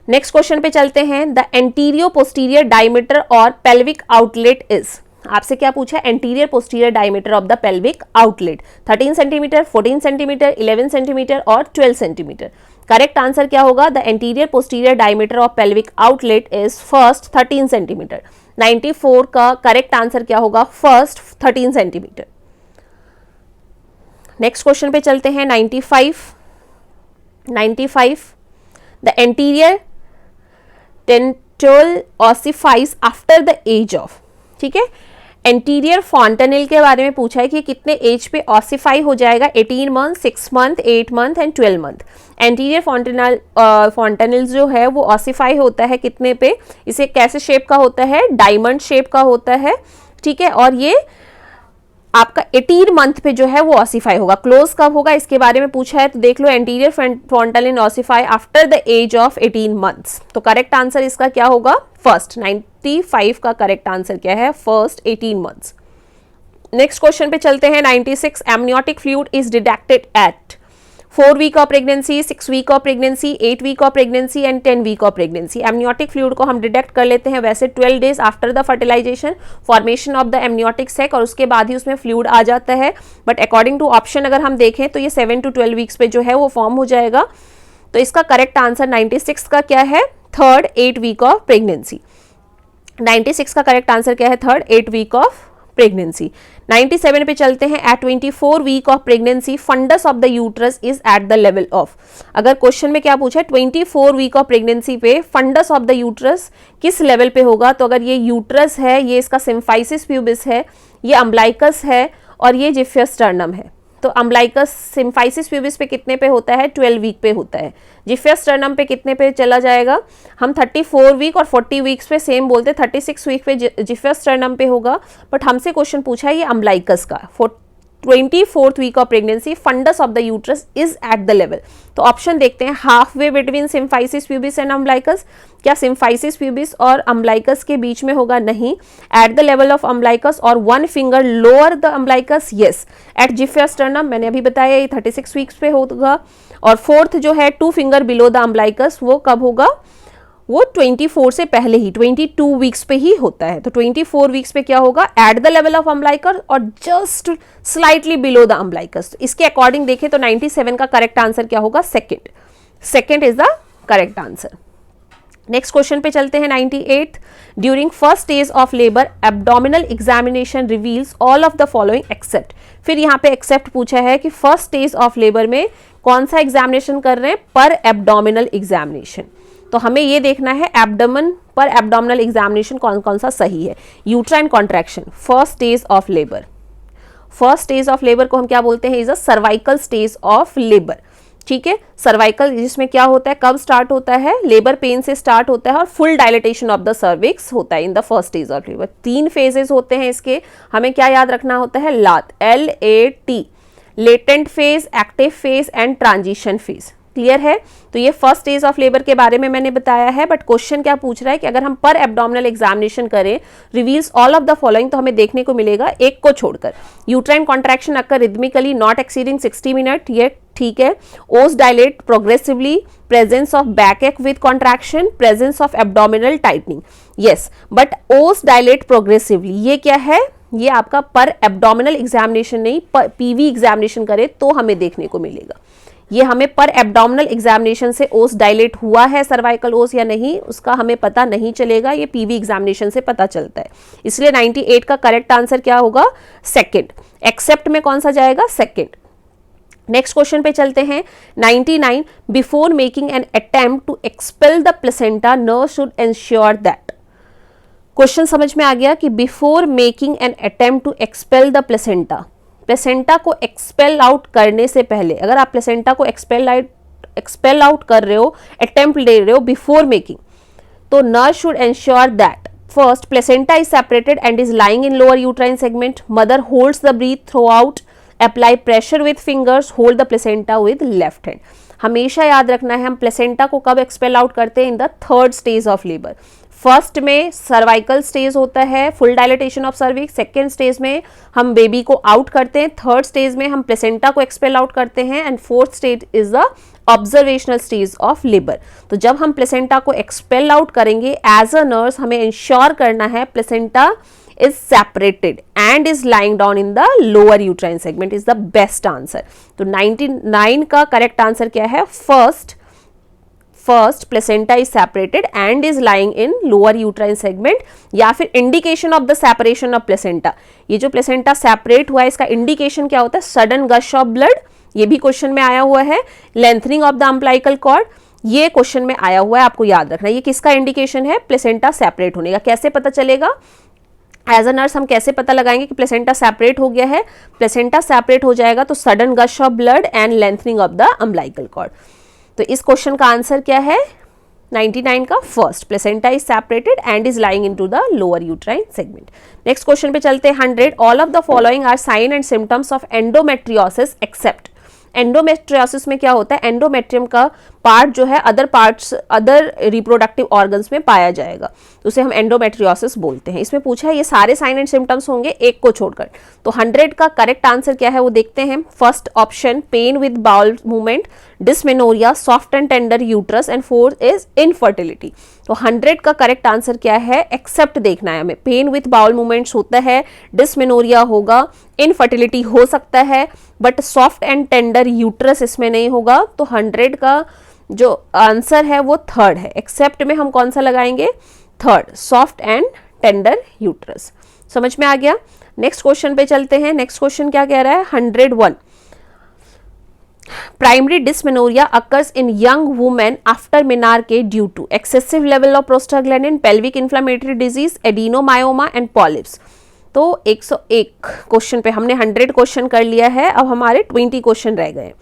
A: नेक्स्ट क्वेश्चन पे चलते हैं। द एंटीरियर पोस्टीरियर डायमीटर और पेल्विक आउटलेट इज, आपसे क्या पूछा है, anterior posterior diameter of the pelvic outlet 13 centimetre, 14 centimetre, 11 centimetre और 12 सेंटीमीटर। करेक्ट आंसर क्या होगा, the anterior posterior diameter of pelvic outlet is first 13 centimetre. 94 का करेक्ट आंसर क्या होगा, फर्स्ट 13 सेंटीमीटर। नेक्स्ट क्वेश्चन पे चलते हैं। 95 द एंटीरियर टेंट्रोल ossifies after the age of. ठीक है, एंटीरियर फॉन्टेनिल के बारे में पूछा है कि कितने एज पे ऑसिफाई हो जाएगा, 18 month, 6 month, 8 month and 12 month. Anterior fontanelle जो है वो ऑसिफाई होता है कितने पे, इसे कैसे शेप का होता है, डायमंड शेप का होता है। ठीक है, और ये आपका 18 मंथ पे जो है वो ऑसिफाई होगा। क्लोज कब होगा इसके बारे में पूछा है, तो देख लो, anterior fontanelle ossify after the age of 18 months. तो करेक्ट आंसर इसका क्या होगा, फर्स्ट। 95 का करेक्ट आंसर क्या है, फर्स्ट 18 मंथ्स। नेक्स्ट क्वेश्चन पे चलते हैं। 96 amniotic fluid is detected at 4 week of pregnancy, 6 week of pregnancy, 8 week of pregnancy and 10 week of pregnancy. Amniotic fluid को हम डिटेक्ट कर लेते हैं वैसे 12 days after the fertilization, formation of the amniotic sac, और उसके बाद ही उसमें फ्लूइड आ जाता है। बट अकॉर्डिंग टू ऑप्शन अगर हम देखें तो ये 7 to 12 वीक्स पे जो है वो फॉर्म हो जाएगा। तो इसका करेक्ट आंसर 96 का क्या है, थर्ड 8 वीक ऑफ प्रेगनेंसी। 96 का करेक्ट आंसर क्या है? Third, 8 week of pregnancy. 97 पे चलते हैं। At 24 week of pregnancy fundus of the uterus is at the level of. अगर क्वेश्चन में क्या पूछा है, 24 वीक ऑफ प्रेगनेंसी पे फंडस ऑफ द यूट्रस किस लेवल पे होगा, तो अगर ये यूट्रस है, ये इसका सिम्फाइसिस प्यूबिस है, ये अम्बलाइकस है और ये जिफियस स्टर्नम है। तो अम्बलाइकस सिम्फाइसिस प्यूबिस पे कितने पे होता है? 12 वीक पे होता है। जिफियस स्टर्नम पे कितने पे चला जाएगा? हम 34 वीक और 40 वीक्स पे सेम बोलते हैं, 36 वीक पे जिफियस स्टर्नम पे होगा, बट हमसे क्वेश्चन पूछा है ये अम्बलाइकस का। 24th week of pregnancy fundus of the uterus is at the level. तो ऑप्शन देखते हैं, halfway between symphysis pubis and umbilicus. क्या सिम्फाइसिस प्यूबिस और अम्बलाइकस के बीच में होगा? नहीं। At the level of umbilicus और 1 finger lower the umbilicus, yes. At xiphisternum मैंने अभी बताया ये 36 वीक्स पे होगा। और फोर्थ जो है 2 फिंगर बिलो द अम्बलाइकस, वो कब होगा? वो 24 से पहले ही 22 वीक्स पे ही होता है। तो 24 वीक्स पे क्या होगा? At the level of umbilicus और just slightly below the umbilicus. इसके अकॉर्डिंग देखें तो 97 का करेक्ट आंसर क्या होगा? Second is the correct answer. Next question पे चलते हैं। 98 during first stage of labour abdominal examination reveals all of the following except. फिर यहाँ पे एक्सेप्ट पूछा है कि फर्स्ट स्टेज ऑफ लेबर में कौन सा एग्जामिनेशन कर रहे हैं? पर एब्डोमिनल एग्जामिनेशन। तो हमें ये देखना है एब्डोमेन पर एब्डोमिनल एग्जामिनेशन कौन कौन सा सही है। Uterine contraction first stage of labour. First stage of labour को हम क्या बोलते हैं? Is a cervical stage of labour. ठीक है, सर्वाइकल जिसमें क्या होता है, कब स्टार्ट होता है? लेबर पेन से स्टार्ट होता है और full dilatation of the cervix होता है in the first stage of labour. 3 phases होते हैं इसके, हमें क्या याद रखना होता है? लाट, LAT, latent phase, active phase and transition phase. Clear है? तो ये फर्स्ट स्टेज ऑफ लेबर के बारे में मैंने बताया है, बट क्वेश्चन क्या पूछ रहा है कि अगर हम पर एब्डोमिनल एग्जामिनेशन करें reveals all of the following, तो हमें देखने को मिलेगा एक को छोड़कर। Uterine contraction occur rhythmically not exceeding 60 minute, ये ठीक है। Os dilate progressively, presence of back ache with contraction, presence of abdominal tightening, yes. But os dilate progressively ये क्या है? ये आपका पर एब्डोमिनल एग्जामिनेशन नहीं, PV एग्जामिनेशन करे तो हमें देखने को मिलेगा। ये हमें पर एब्डोमिनल एग्जामिनेशन से ओस डायलेट हुआ है सर्वाइकल ओस या नहीं, उसका हमें पता नहीं चलेगा, ये PV एग्जामिनेशन से पता चलता है। इसलिए 98 का करेक्ट आंसर क्या होगा? सेकंड। एक्सेप्ट में कौन सा जाएगा? सेकंड। नेक्स्ट क्वेश्चन पे चलते हैं। 99 before making an attempt to expel the placenta nurse should ensure that. क्वेश्चन समझ में आ गया कि before making an attempt to expel the placenta, placenta को एक्सपेल आउट करने से पहले, अगर आप प्लेसेंटा को एक्सपेल आउट कर रहे हो, अटेम्प्ट ले रहे हो बिफोर मेकिंग, तो nurse should ensure that first placenta is separated and is lying in lower uterine segment, mother holds the breath throughout, apply pressure with fingers, hold the placenta with left hand. हमेशा याद रखना है हम placenta को कब expel out करते हैं? In the third stage of labour. First में सर्वाइकल स्टेज होता है, full dilatation of cervix. Second stage में हम बेबी को आउट करते हैं, थर्ड स्टेज में हम प्लेसेंटा को एक्सपेल आउट करते हैं, and fourth stage is the observational stage of labour. तो जब हम प्लेसेंटा को एक्सपेल आउट करेंगे एज अ नर्स, हमें इंश्योर करना है placenta is separated and is lying down in the lower uterine segment is the best answer. तो 99 का करेक्ट आंसर क्या है? First placenta is separated and is lying in lower uterine segment, या फिर indication of the separation of placenta. ये जो placenta separate हुआ है इसका इंडिकेशन क्या होता है? सडन गश ऑफ ब्लड, ये भी क्वेश्चन में आया हुआ है। Lengthening of the umbilical cord, ये क्वेश्चन में आया हुआ है, आपको याद रखना। ये किसका इंडिकेशन है? प्लेसेंटा सेपरेट होने का। कैसे पता चलेगा? एज अ नर्स हम कैसे पता लगाएंगे कि प्लेसेंटा सेपरेट हो गया है? प्लेसेंटा सेपरेट हो जाएगा तो sudden gush of blood and lengthening of the umbilical cord. तो इस क्वेश्चन का आंसर क्या है? 99 का first, placenta is separated and is lying into the lower uterine segment. Next question पे चलते हैं। 100 all of the following are sign and symptoms of endometriosis except. Endometriosis में क्या होता है? एंडोमेट्रियम का पार्ट जो है अदर रिप्रोडक्टिव ऑर्गन्स में पाया जाएगा, तो उसे हम एंडोमेट्रियोसिस बोलते हैं। इसमें पूछा है ये सारे साइन एंड सिम्टम्स होंगे एक को छोड़कर, तो 100 का करेक्ट आंसर क्या है वो देखते हैं। First option pain with bowel movement, dysmenorrhoea, soft and tender uterus, and fourth is infertility. तो 100 का करेक्ट आंसर क्या है? एक्सेप्ट देखना है हमें। पेन विथ बाउल मूवमेंट्स होता है, डिस्मेनोरिया होगा, इनफर्टिलिटी हो सकता है, but soft and tender uterus इसमें नहीं होगा। तो 100 का जो आंसर है वो थर्ड है। एक्सेप्ट में हम कौन सा लगाएंगे? Third soft and tender uterus. समझ में आ गया। नेक्स्ट क्वेश्चन पे चलते हैं। नेक्स्ट क्वेश्चन क्या कह रहा है, 101 primary dysmenorrhoea occurs in young women after menarche due to excessive level of prostaglandin, pelvic inflammatory disease, adenomyoma and polyps. तो 101 क्वेश्चन पे हमने 100 क्वेश्चन कर लिया है, अब हमारे 20 क्वेश्चन रह गए।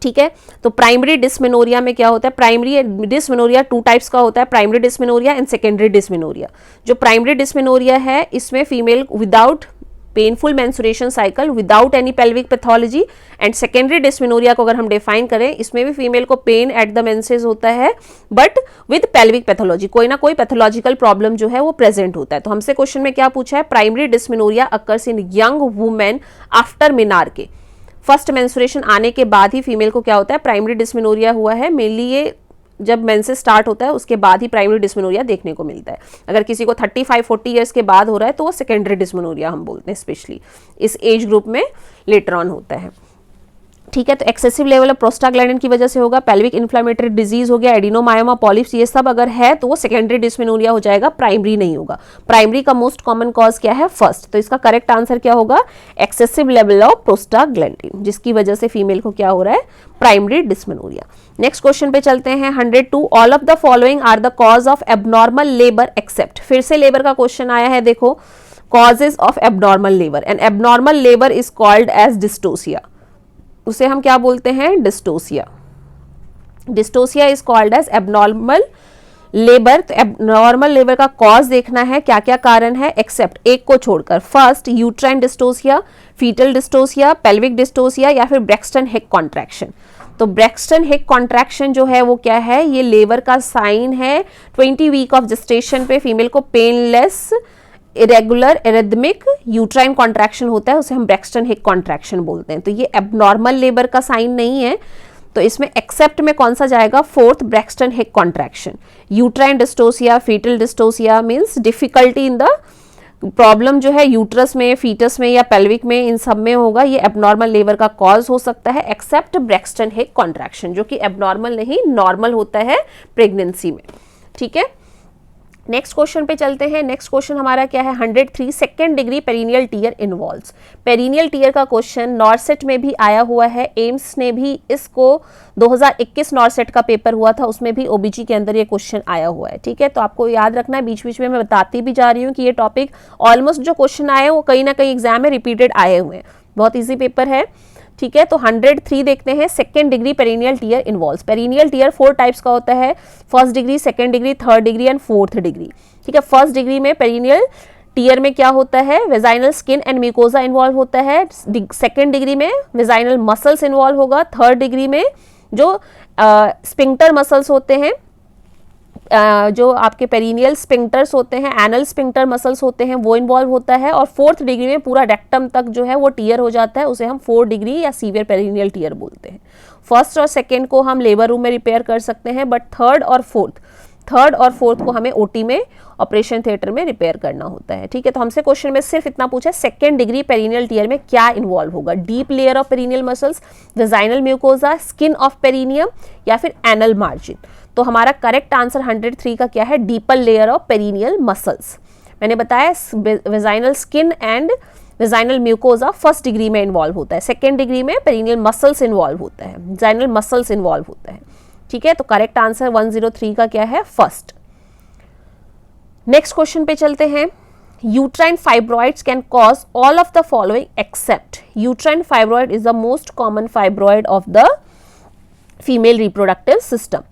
A: ठीक है, तो प्राइमरी डिस्मेनोरिया में क्या होता है, प्राइमरी डिस्मेनोरिया 2 टाइप्स का होता है, primary dysmenorrhoea and secondary dysmenorrhoea. जो प्राइमरी डिस्मेनोरिया है इसमें female without painful menstruation cycle, without any pelvic pathology, and secondary dysmenorrhoea को अगर हम डिफाइन करें, इसमें भी फीमेल को पेन एट द मेंसेस होता है बट विद पेल्विक पैथोलॉजी, कोई ना कोई पैथोलॉजिकल प्रॉब्लम जो है वो प्रेजेंट होता है। तो हमसे क्वेश्चन में क्या पूछा है, primary dysmenorrhoea occurs in young women after menarche, first menstruation आने के बाद ही फीमेल को क्या होता है, प्राइमरी डिस्मेनोरिया हुआ है। मेनली ये जब मेंसेस स्टार्ट होता है उसके बाद ही प्राइमरी डिस्मेनोरिया देखने को मिलता है। अगर किसी को 35-40 ईयर्स के बाद हो रहा है तो वो सेकेंडरी डिस्मेनोरिया हम बोलते हैं, स्पेशली इस एज ग्रुप में लेटर ऑन होता है। ठीक है, तो एक्सेसिव लेवल ऑफ प्रोस्टाग्लैंडिन की वजह से होगा, पेल्विक इन्फ्लेमेटरी डिजीज हो गया, एडिनोमायोमा, पॉलिप्स, ये सब अगर है तो वो सेकेंडरी डिस्मेनोरिया हो जाएगा, प्राइमरी नहीं होगा। प्राइमरी का मोस्ट कॉमन कॉज क्या है, फर्स्ट। तो इसका करेक्ट आंसर क्या होगा, एक्सेसिव लेवल ऑफ प्रोस्टाग्लैंडिन, जिसकी वजह से फीमेल को क्या हो रहा है, प्राइमरी डिस्मेनोरिया। नेक्स्ट क्वेश्चन पे चलते हैं, 102 all of the following are the cause of abnormal labour except. फिर से लेबर का क्वेश्चन आया है, देखो causes of abnormal labour, and abnormal labour is called as dystocia, उसे हम क्या बोलते हैं, dystocia. Dystocia is called as abnormal labour. तो एबनॉर्मल लेबर का कॉज देखना है, क्या क्या कारण है, एक्सेप्ट एक को छोड़कर, first uterine dystocia, foetal dystocia, pelvic dystocia या फिर ब्रैक्सटन हिक कॉन्ट्रैक्शन। तो ब्रैक्सटन हिक कॉन्ट्रैक्शन जो है वो क्या है, ये लेबर का साइन है। 20 वीक ऑफ जेस्टेशन पे फीमेल को painless irregular arrhythmic uterine contraction होता है, उसे हम ब्रैक्सटन हिक कॉन्ट्रैक्शन बोलते हैं। तो ये एबनॉर्मल लेबर का साइन नहीं है, तो इसमें एक्सेप्ट में कौन सा जाएगा, fourth Braxton Hicks contraction. Uterine dystocia, foetal dystocia means difficulty in the problem जो है यूट्रस में, फीटस में या पेल्विक में, इन सब में होगा, ये एबनॉर्मल लेबर का कॉज हो सकता है, एक्सेप्ट ब्रैक्सटन हिक कॉन्ट्रैक्शन जो कि एबनॉर्मल नहीं नॉर्मल होता है प्रेगनेंसी में। ठीक है, नेक्स्ट क्वेश्चन पे चलते हैं। नेक्स्ट क्वेश्चन हमारा क्या है, 103 second degree perennial tier involves. Perennial tier का क्वेश्चन नॉर्सेट में भी आया हुआ है, एम्स ने भी इसको 2021 नॉर्सेट का पेपर हुआ था, उसमें भी ओबीजी के अंदर ये क्वेश्चन आया हुआ है। ठीक है, तो आपको याद रखना है, बीच बीच में मैं बताती भी जा रही हूँ कि ये टॉपिक ऑलमोस्ट जो क्वेश्चन आए वो कहीं ना कहीं एग्जाम में रिपीटेड आए हुए हैं, बहुत ईजी पेपर है। ठीक है, तो 103 देखते हैं, second degree perennial tier involves. Perennial tier 4 types का होता है, first degree, second degree, third degree and fourth degree. ठीक है, फर्स्ट डिग्री में पेरिनियल टीयर में क्या होता है, vaginal skin and mucosa involve होता है। सेकेंड डिग्री में वेजाइनल मसल्स इन्वॉल्व होगा। थर्ड डिग्री में जो स्पिंक्टर मसल्स होते हैं, जो आपके पेरिनियल स्पिंक्टर्स होते हैं, एनल स्पिंक्टर मसल्स होते हैं, वो इन्वॉल्व होता है। और फोर्थ डिग्री में पूरा रेक्टम तक जो है वो टीयर हो जाता है, उसे हम 4 डिग्री या सीवियर पेरिनियल टीयर बोलते हैं। फर्स्ट और सेकेंड को हम लेबर रूम में रिपेयर कर सकते हैं, बट थर्ड और फोर्थ को हमें ओटी में, ऑपरेशन थिएटर में रिपेयर करना होता है। ठीक है, तो हमसे क्वेश्चन में सिर्फ इतना पूछा, सेकेंड डिग्री पेरिनियल टीयर में क्या इन्वॉल्व होगा, deep layer of perineal muscles, vaginal mucosa, skin of perineum या फिर एनल मार्जिन। तो हमारा करेक्ट आंसर 103 का क्या है, deeper layer of perineal muscles. मैंने बताया vaginal skin and vaginal mucosa first degree में इन्वॉल्व होता है, सेकेंड डिग्री में पेरिनियल मसल्स इन्वॉल्व होता है, वेजाइनल मसल्स इन्वॉल्व होता है। ठीक है, तो करेक्ट आंसर 103 का क्या है, फर्स्ट। नेक्स्ट क्वेश्चन पे चलते हैं, uterine fibroids can cause all of the following accept. Uterine fibroid is the most common fibroid of the female reproductive system.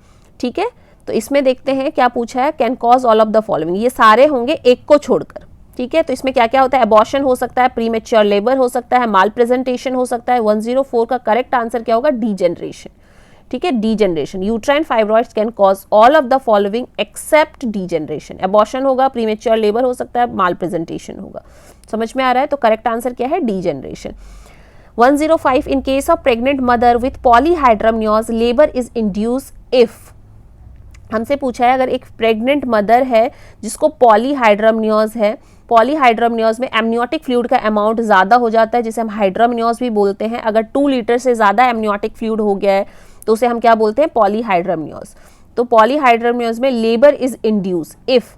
A: ठीक है, तो इसमें देखते हैं क्या पूछा है, can cause all of the following, ये सारे होंगे एक को छोड़कर। ठीक है, तो इसमें क्या क्या होता है, एबॉर्शन हो सकता है, प्रीमेच्योर लेबर हो सकता है, माल प्रेजेंटेशन हो सकता है। 104 का करेक्ट आंसर क्या होगा, डीजेनरेशन। ठीक है, degeneration. Uterine fibroids can cause all of the following accept degeneration. Abortion होगा, प्रीमेच्योर लेबर हो सकता है, माल प्रेजेंटेशन होगा। समझ में आ रहा है, तो करेक्ट आंसर क्या है, degeneration. 105 in case of pregnant mother with polyhydramnios labour is induce if. हमसे पूछा है, अगर एक प्रेग्नेंट मदर है जिसको पॉलीहाइड्रमनियोज है, पॉलीहाइड्रमनियोज में एमनियोटिक फ्लूइड का अमाउंट ज़्यादा हो जाता है, जिसे हम हाइड्रमनियोज भी बोलते हैं। अगर 2 लीटर से ज़्यादा एमनियोटिक फ्लूइड हो गया है तो उसे हम क्या बोलते हैं, पॉलीहाइड्रमनियोज। तो पॉलीहाइड्रोमियोज में labour is induce if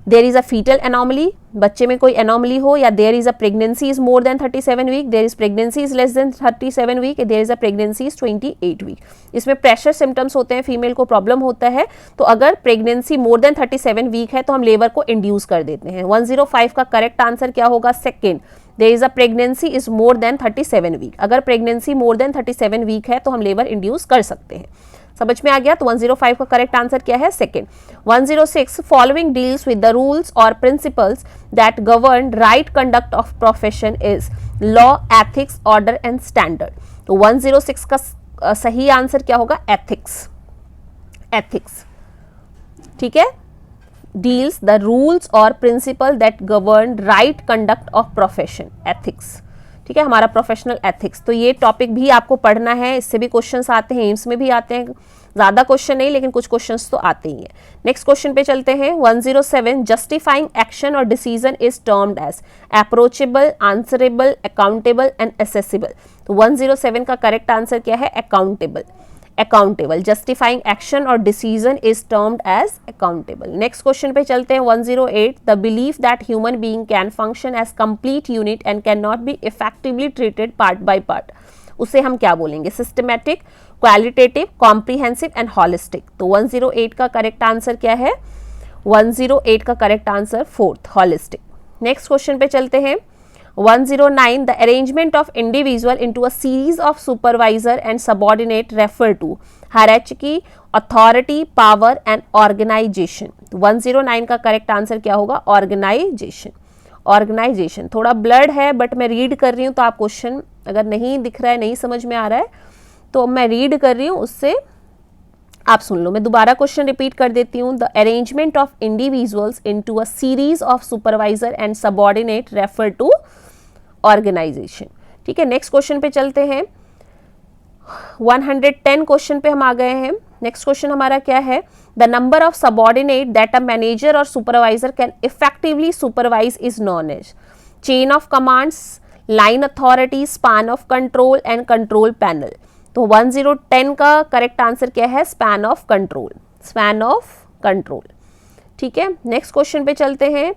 A: there is a fetal anomaly, बच्चे में कोई एनॉमली हो, या there is a pregnancy is more than 37 week, there is pregnancy is less than 37 week, there is a pregnancy is 28 week. इसमें pressure symptoms होते हैं, female को problem होता है, तो अगर प्रेगनेंसी मोर देन 37 वीक है तो हम लेबर को इंड्यूस कर देते हैं। 105 का करेक्ट आंसर क्या होगा? Second, there is a pregnancy is more than 37 week. अगर प्रेगनेंसी मोर देन 37 वीक है तो हम लेबर इंड्यूस कर सकते हैं। समझ में आ गया? तो 105 का करेक्ट आंसर क्या है? Second. 106 following deals with the rules और principles that govern right conduct of profession is law, ethics, order and standard. तो 106 का सही आंसर क्या होगा? एथिक्स। एथिक्स, ठीक है। डील्स द रूल्स और principal that govern right conduct of profession, ethics, ठीक है, हमारा प्रोफेशनल एथिक्स। तो ये टॉपिक भी आपको पढ़ना है, इससे भी क्वेश्चंस आते हैं, एम्स में भी आते हैं, ज़्यादा क्वेश्चन नहीं लेकिन कुछ क्वेश्चंस तो आते ही हैं। नेक्स्ट क्वेश्चन पे चलते हैं। 107 जस्टिफाइंग एक्शन और decision is termed as approachable, answerable, accountable and accessible. तो 107 का करेक्ट आंसर क्या है? अकाउंटेबल। अकाउंटेबल, जस्टिफाइंग एक्शन और decision is termed as accountable. Next question पे चलते हैं। 108 the belief that human being can function as complete unit and can not be effectively treated part by part, उसे हम क्या बोलेंगे? Systematic, qualitative, comprehensive and holistic. तो 108 का correct answer क्या है? 108 का correct answer fourth, holistic. Next question पे चलते हैं। 109 the arrangement of individual into a series of supervisor and subordinate refer to hierarchy, authority, power and organization। 109 का correct answer क्या होगा? ऑर्गेनाइजेशन। ऑर्गेनाइजेशन थोड़ा ब्लर्ड है बट मैं रीड कर रही हूँ, तो आप क्वेश्चन अगर नहीं दिख रहा है, नहीं समझ में आ रहा है तो मैं रीड कर रही हूँ, उससे आप सुन लो। मैं दोबारा क्वेश्चन रिपीट कर देती हूँ। The arrangement of individuals into a series of supervisor and subordinate refer to organisation, ठीक है। नेक्स्ट क्वेश्चन पे चलते हैं। 110 क्वेश्चन पे हम आ गए हैं। नेक्स्ट क्वेश्चन हमारा क्या है? The number of subordinate that a manager और supervisor can effectively supervise is known as chain of commands, line authority, span of control and control panel. तो 1010 का करेक्ट आंसर क्या है? Span of control. Span of control, ठीक है। Next question पे चलते हैं।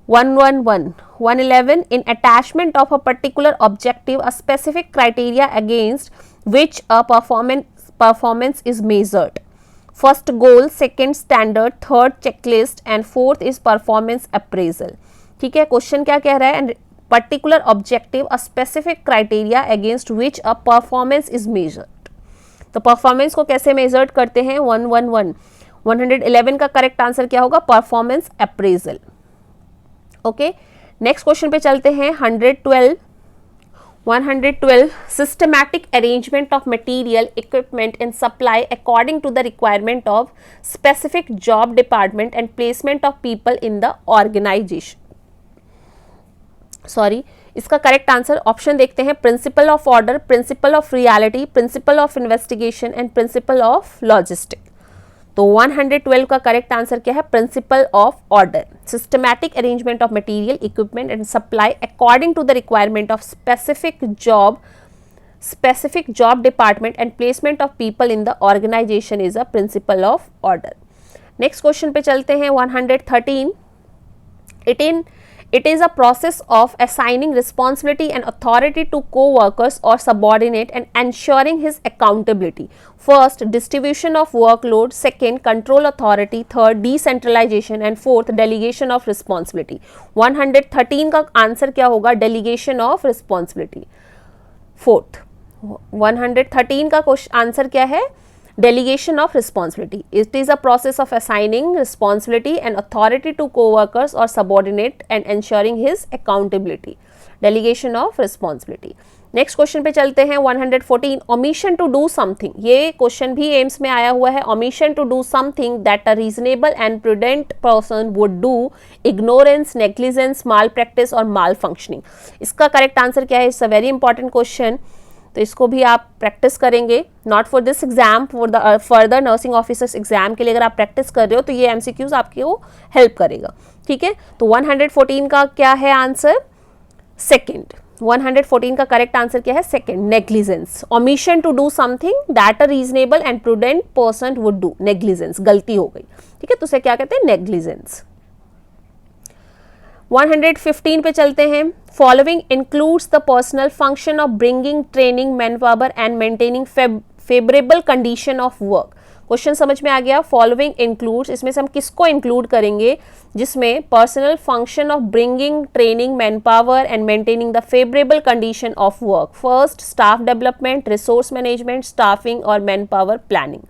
A: 111 in attachment of a particular objective a specific criteria against which a performance is measured. First goal, second standard, third checklist and fourth is performance appraisal, ठीक है। Question क्या कह रहा है? Particular objective a specific criteria against which a performance is measured. तो performance को कैसे measured करते हैं? 111 का करेक्ट आंसर क्या होगा? Performance appraisal, okay. Next question पे चलते हैं। 112 systematic arrangement of material, equipment and supply according to the requirement of specific job department and placement of people in the organisation. Sorry, इसका correct answer option देखते हैं। Principle of order, principle of reality, principle of investigation and principle of logistic. तो 112 का correct answer क्या है? Principle of order. Systematic arrangement of material, equipment and supply according to the requirement of specific job department and placement of people in the organisation is a principle of order. Next question पे चलते हैं। 113 It is a process of assigning responsibility and authority to co-workers or subordinate and ensuring his accountability. First, distribution of workload. Second, control authority. Third, decentralization. And fourth, delegation of responsibility. 113 का answer क्या होगा? delegation of responsibility. Fourth, 113 का answer क्या है? Delegation of responsibility. It is a process of assigning responsibility and authority to co-workers or subordinate and ensuring his accountability. Delegation of responsibility. Next question पे चलते हैं। 114 omission to do something. ये question भी AIIMS में आया हुआ है। omission to do something that a reasonable and prudent person would do, ignorance, negligence, malpractice और malfunctioning. इसका करेक्ट आंसर क्या है? It's a very important question, तो इसको भी आप प्रैक्टिस करेंगे। Not for this exam, for the further nursing officers exam के लिए अगर आप प्रैक्टिस कर रहे हो तो ये एमसीक्यूज आपको हेल्प करेगा, ठीक है। तो 114 का क्या है आंसर? सेकंड। 114 का करेक्ट आंसर क्या है? Second, negligence, omission to do something that a reasonable and prudent person would do, negligence, गलती हो गई, ठीक है, तो उसे क्या कहते हैं? नेग्लिजेंस। 115 पे चलते हैं। Following includes the personal function of bringing, training, man power and maintaining favourable condition of work. Question समझ में आ गया? फॉलोइंग इंक्लूड्स, इसमें से हम किसको इंक्लूड करेंगे? जिसमें personal function of bringing, training, man power and maintaining the favourable condition of work. First, staff development, resource management, staffing और मैन पावर प्लानिंग।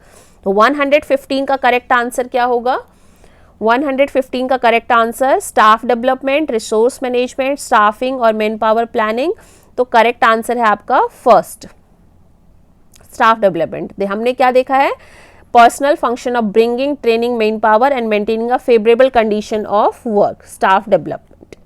A: तो 115 का करेक्ट आंसर क्या होगा? 115 का correct answer staff development, resource management, staffing और man power planning. तो correct answer है आपका फर्स्ट, स्टाफ डेवलपमेंट। हमने क्या देखा है? Personal function of bringing, training, man power and maintaining a favourable condition of work, staff development,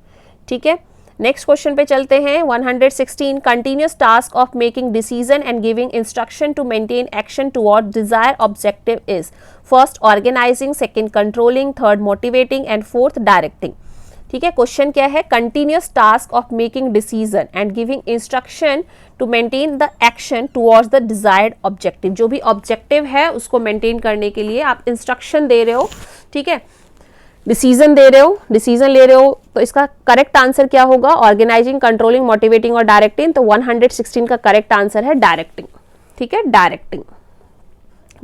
A: ठीक है। नेक्स्ट क्वेश्चन पे चलते हैं। 116, continuous task of making decision and giving instruction to maintain action toward desire objective is. First, organising, second, controlling, third, motivating and fourth, directing, ठीक है। Question क्या है? Continuous task of making decision and giving instruction to maintain the action towards the desired objective. जो भी objective है उसको maintain करने के लिए आप इंस्ट्रक्शन दे रहे हो, ठीक है, डिसीजन दे रहे हो, डिसीजन ले रहे हो। तो इसका करेक्ट आंसर क्या होगा? ऑर्गेनाइजिंग, कंट्रोलिंग, मोटिवेटिंग और डायरेक्टिंग। तो 116 का करेक्ट आंसर है डायरेक्टिंग, ठीक है, डायरेक्टिंग।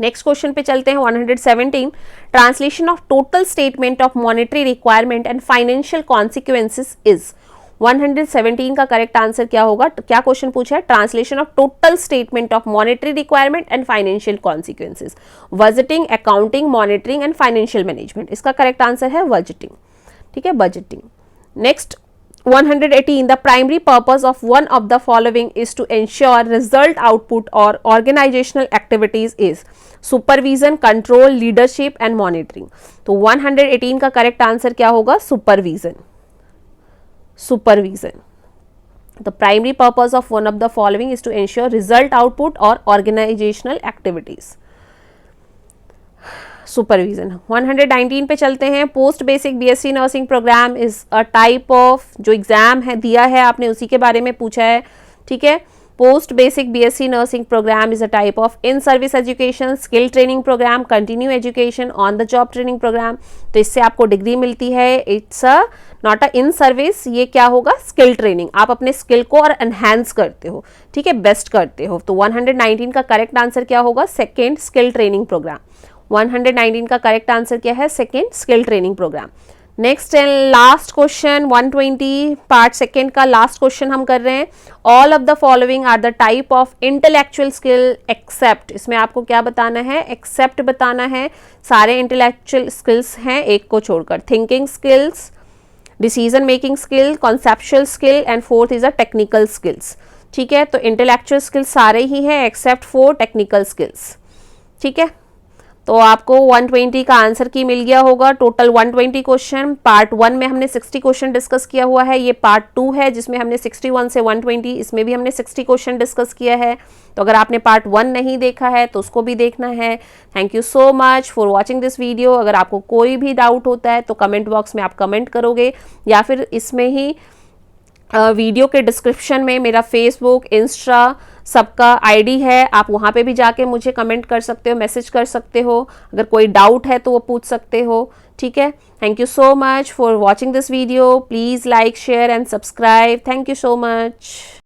A: नेक्स्ट क्वेश्चन पे चलते हैं। 117, translation of total statement of monetary requirement and financial consequences is. 117 का करेक्ट आंसर क्या होगा? क्या क्वेश्चन पूछा है? Translation of total statement of monetary requirement and financial consequences. Budgeting, accounting, monitoring and financial management. इसका करेक्ट आंसर है budgeting, ठीक है, budgeting. Next 118, the primary purpose of one of the following is to ensure result output or organizational activities is supervision, control, leadership and monitoring। तो 118 का correct answer क्या होगा? Supervision, supervision. The primary purpose of one of the following is to ensure result output or organizational activities, supervision. 119 पे चलते हैं। Post basic BSc nursing programme is a type of, जो exam है दिया है आपने उसी के बारे में पूछा है, ठीक है। Post basic BSc nursing programme is a type of in service education, skill training programme, continue education, on the job training programme. तो इससे आपको डिग्री मिलती है। It's a not a in service, ये क्या होगा? Skill training. आप अपने स्किल को और एनहांस करते हो, ठीक है, बेस्ट करते हो। तो 119 का करेक्ट आंसर क्या होगा? Second, skill training programme. 119 का करेक्ट आंसर क्या है? Second, skill training programme. Next and last question 120 part second का लास्ट क्वेश्चन हम कर रहे हैं। All of the following are the type of intellectual skill except. इसमें आपको क्या बताना है? एक्सेप्ट बताना है। सारे इंटेलेक्चुअल स्किल्स हैं एक को छोड़कर। Thinking skills, decision making skill, conceptual skill and fourth is a technical skills, ठीक है। तो इंटेलेक्चुअल स्किल्स सारे ही हैं एक्सेप्ट फॉर टेक्निकल स्किल्स, ठीक है। तो आपको 120 का आंसर की मिल गया होगा। Total 120 question. पार्ट 1 में हमने 60 क्वेश्चन डिस्कस किया हुआ है। ये पार्ट 2 है जिसमें हमने 61 से 120, इसमें भी हमने 60 क्वेश्चन डिस्कस किया है। तो अगर आपने पार्ट 1 नहीं देखा है तो उसको भी देखना है। Thank you so much for watching this video. अगर आपको कोई भी डाउट होता है तो कमेंट बॉक्स में आप कमेंट करोगे, या फिर इसमें ही वीडियो के डिस्क्रिप्शन में मेरा फेसबुक, इंस्टा सबका आईडी है, आप वहाँ पे भी जाके मुझे कमेंट कर सकते हो, मैसेज कर सकते हो। अगर कोई डाउट है तो वो पूछ सकते हो, ठीक है। Thank you so much for watching this video. Please like, share and subscribe. Thank you so much.